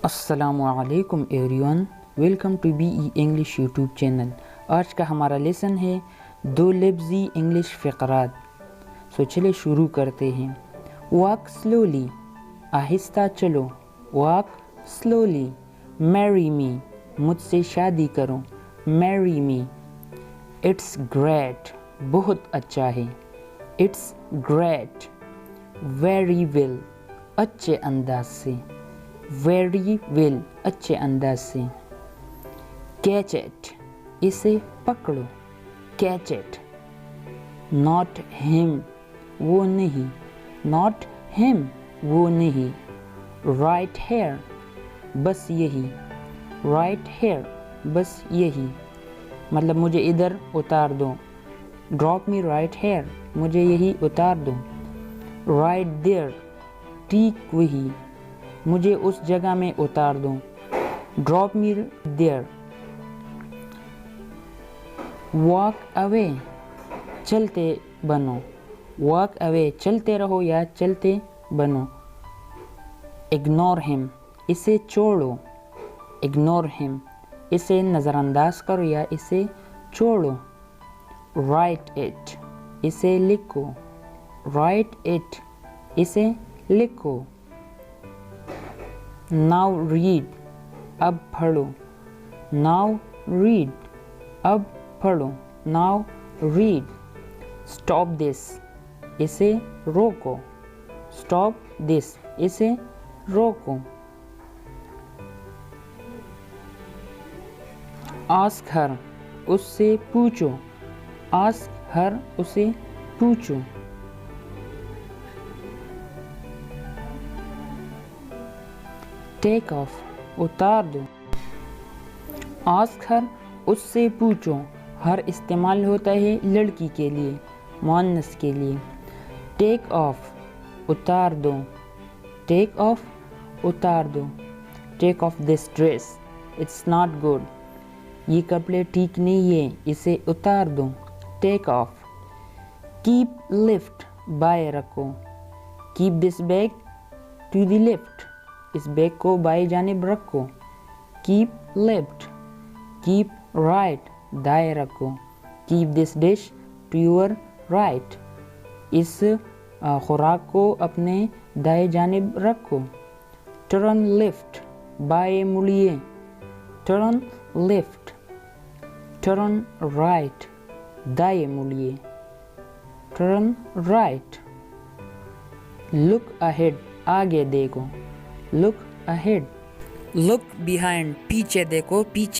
السلام علیکم everyone, welcome to B E English YouTube channel. آج کا ہمارا لیسن ہے 2 لفظی انگلش فقرات۔ چلے شروع کرتے ہیں۔ واک سلولی، آہستہ چلو۔ Walk slowly. میری می، مجھ سے شادی کرو۔ میری می۔ اٹس گریٹ، بہت اچھا ہے۔ It's great. ویری ویل، اچھے انداز سے۔ ویری ویل، اچھے انداز سے۔ کیچ اٹ، اسے پکڑو۔ Catch it. ناٹ ہم، وہ نہیں۔ ناٹ ہم، وہ نہیں۔ رائٹ ہیئر، بس یہی۔ رائٹ ہیئر، بس یہی، مطلب مجھے ادھر اتار دو۔ ڈراپ می رائٹ ہیئر، مجھے یہی اتار دو۔ رائٹ دیئر، ٹھیک وہی، مجھے اس جگہ میں اتار دو۔ Drop me there. Walk away, چلتے بنو۔ واک اوے، چلتے رہو یا چلتے بنو۔ اگنور ہم، اسے چھوڑو۔ اگنور ہم، اسے نظر انداز کرو یا اسے چھوڑو۔ رائٹ اٹ، اسے لکھو۔ رائٹ اٹ، اسے لکھو۔ ناؤ ریڈ، اب پڑھو۔ ناؤ ریڈ، اب پڑھو۔ Now red. اسٹاپ دس، اسے روکو۔ اسٹاپ دس، اسے روکو۔ آسک ہر، اس سے پوچھو۔ آسک ہر، اسے پوچھو۔ ٹیک آف، اتار دو۔ آسک ہر، اس سے پوچھو۔ ہر استعمال ہوتا ہے لڑکی کے لیے، مؤنث کے لیے۔ ٹیک آف، اتار دو۔ ٹیک آف، اتار دو۔ Take off this dress, it's not good, یہ کپڑے ٹھیک نہیں ہے، اسے اتار دو۔ Take off. کیپ لفٹ، بائیں رکھو۔ Keep this bag to the left, اس بیگ کو بائیں جانب رکھو۔ Keep left. کیپ رائٹ، دائیں رکھو۔ Keep this dish to your right, اس خوراک کو اپنے دائیں جانب رکھو۔ ٹرن لیفٹ، بائیں مڑیے۔ Turn left. ٹرن رائٹ، دائیں مڑیے۔ Turn right. لک اہیڈ، آگے دیکھو۔ لک اہیڈ۔ لک بیہائنڈ، پیچھے دیکھو، پیچھے